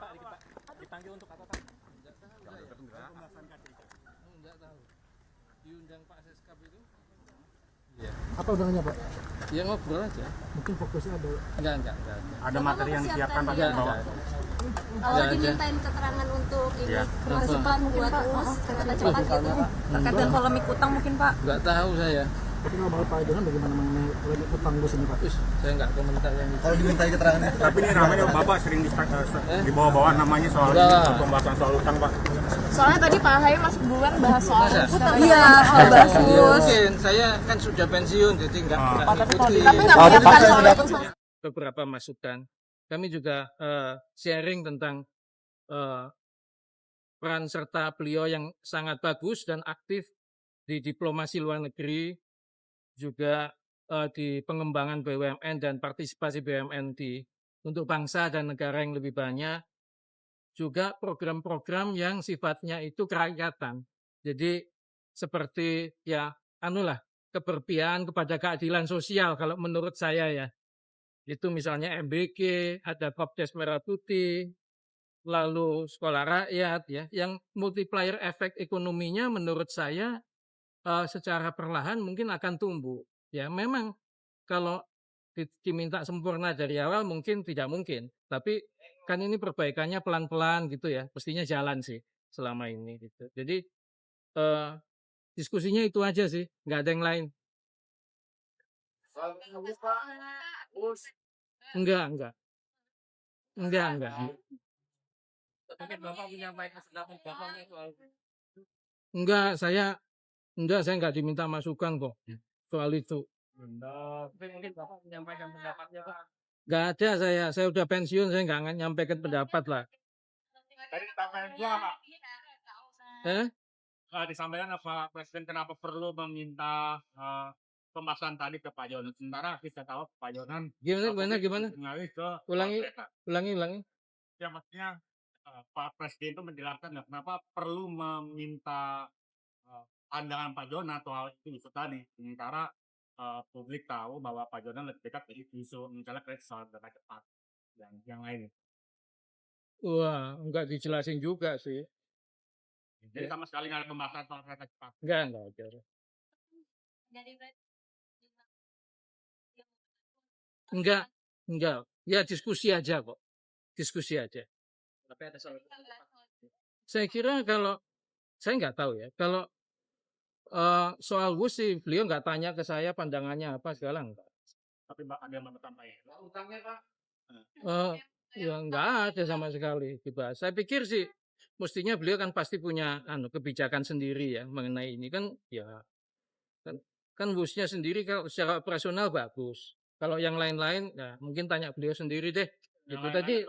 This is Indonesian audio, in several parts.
Pak, dikit Pak. Dipanggil untuk apa Pak? Enggak tahu. Diundang Pak Seskap itu? Iya. Apa undangannya Pak? Ya ngobrol aja. Mungkin fokusnya ada. Enggak. Ada materi yang disiapkan Pak? Enggak. Kalau dimintain keterangan untuk ini masukan buat us kereta cepat gitu. Terkait dengan polemik utang mungkin Pak? Enggak tahu saya. Tapi kalau menurut Pak Jonan bagaimana mengenai polemik utang bus ini Pak? Saya enggak komentar yang itu. Kalau dimintai keterangan Tapi ini namanya Bapak sering dibawa-bawa namanya soal pembahasan soal utang Pak. Soalnya tadi Pak Ahaye masuk duluan bahas soal Masa? utang. Iya, soal bahas Ya, bus. mungkin saya kan sudah pensiun jadi enggak ngikuti Tapi nggak menyiapkan soal itu. beberapa masukan. Kami juga sharing tentang peran serta beliau yang sangat bagus dan aktif di diplomasi luar negeri, juga di pengembangan BUMN dan partisipasi BUMN untuk bangsa dan negara yang lebih banyak, juga program-program yang sifatnya itu kerakyatan. Jadi seperti ya keberpihakan kepada keadilan sosial kalau menurut saya ya. Itu misalnya MBG, ada Kopdes Merah Putih, lalu sekolah rakyat ya, yang multiplier efek ekonominya menurut saya secara perlahan mungkin akan tumbuh. Ya memang kalau diminta sempurna dari awal mungkin tidak mungkin, tapi kan ini perbaikannya pelan-pelan gitu ya, mestinya jalan sih selama ini gitu. Jadi diskusinya itu aja sih, nggak ada yang lain. Enggak. Mungkin Bapak menyampaikan pendapat Bapak soal Enggak, saya enggak diminta masukan kok soal itu. tapi mungkin Bapak menyampaikan pendapatnya Pak. Enggak ada saya udah pensiun, saya enggak nyampaikan pendapat lah. Tadi disampaikan juga Pak. Disampaikan Pak Presiden kenapa perlu meminta pembahasan tadi ke Pak Jonan. Sementara kita tahu Pak Jonan Gimana? mengalih ke Ulangi. Ya maksudnya Pak Presiden itu menjelaskan kenapa perlu meminta pandangan Pak Jonan soal itu tadi. Sementara publik tahu bahwa Pak Jonan lebih dekat dari isu misalnya soal dana cepat dan yang lain. Wah, enggak dijelasin juga sih. Jadi sama sekali nggak ada pembahasan soal kereta cepat. Enggak ada. Enggak. Ya diskusi aja kok. Diskusi aja. Tapi ada soal Saya kira kalau saya nggak tahu ya. Kalau soal WUS sih beliau nggak tanya ke saya pandangannya apa segala enggak. tapi ada yang sampaikan. Utangnya Pak. Ya nggak ada sama sekali dibahas. Saya pikir sih mestinya beliau kan pasti punya kebijakan sendiri ya mengenai ini kan ya kan WUS-nya sendiri kalau secara operasional bagus. Kalau yang lain-lain ya mungkin tanya beliau sendiri deh. Itu tadi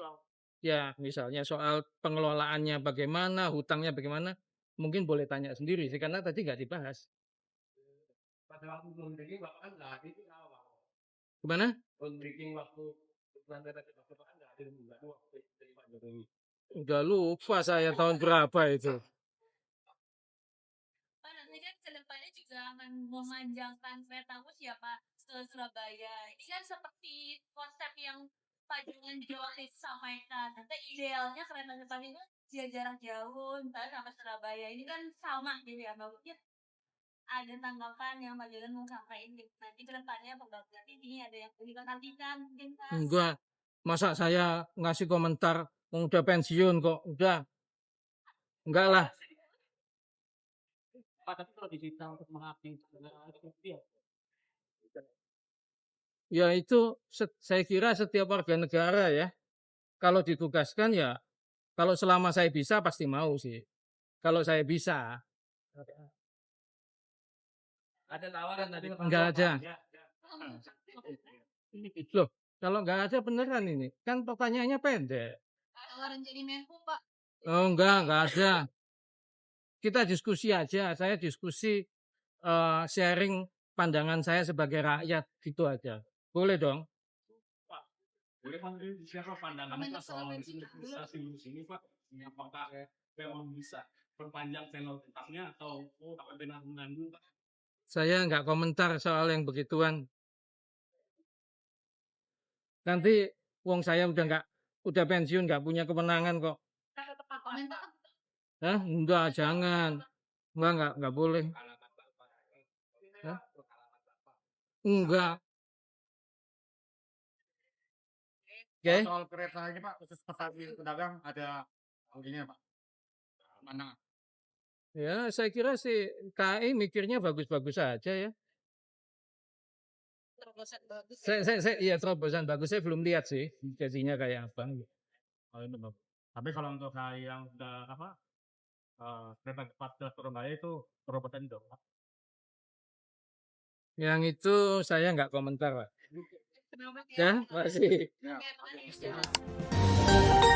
ya misalnya soal pengelolaannya bagaimana, hutangnya bagaimana, mungkin boleh tanya sendiri sih karena tadi nggak dibahas. Pada waktu breaking Bapak kan nggak hadir apa Pak? Gimana? Breaking waktu lantai Bapak kan nggak hadir waktu dari Pak Jokowi. Udah lupa saya tahun berapa itu. Pak, nanti kan kedepannya juga akan memanjangkan kereta bus ya Pak ke Surabaya. Ini kan seperti konsep yang Pak Jonan juga waktu itu sampaikan. Nanti idealnya kereta cepat itu jarak jauh, misalnya sampai Surabaya. Ini kan sama gitu ya, Mbak. Ada tanggapan yang Pak Jonan mau sampaikan gitu. Nanti kedepannya pembangunan ini ada yang perlu diperhatikan mungkin Pak. Enggak. Masa saya ngasih komentar udah pensiun kok. Udah. Enggak lah. Pak, tapi kalau diminta untuk mengabdi itu Ya itu saya kira setiap warga negara ya. Kalau ditugaskan ya, kalau selama saya bisa pasti mau sih. Kalau saya bisa. ada tawaran tadi. Enggak ada. Loh, kalau enggak ada beneran ini. Kan pertanyaannya pendek. Tawaran jadi menhu Pak. Oh enggak ada. Kita diskusi aja. Saya diskusi sharing pandangan saya sebagai rakyat gitu aja. Boleh dong. Boleh Pak, siapa pandangannya soal investasi ini Pak? Apakah memang bisa perpanjang tenor utangnya atau benar mengganggu Pak? Saya nggak komentar soal yang begituan. Nanti wong saya udah udah pensiun nggak punya kewenangan kok. Komentar. Hah? Enggak, jangan. Enggak boleh. Hah? Enggak. Oke. Soal kereta ini Pak, khusus petani pedagang ada begini Pak. Mana? Ya, saya kira sih KAI mikirnya bagus-bagus saja ya. Terobosan bagus. Iya terobosan bagus. Saya belum lihat sih gajinya kayak apa. Oh, itu Bapak. Tapi kalau untuk yang udah apa, kereta cepat ke Surabaya itu terobosan dong Pak. Yang itu saya nggak komentar, Pak. Kenapa? Ya, masih. Ya. Oke, makasih.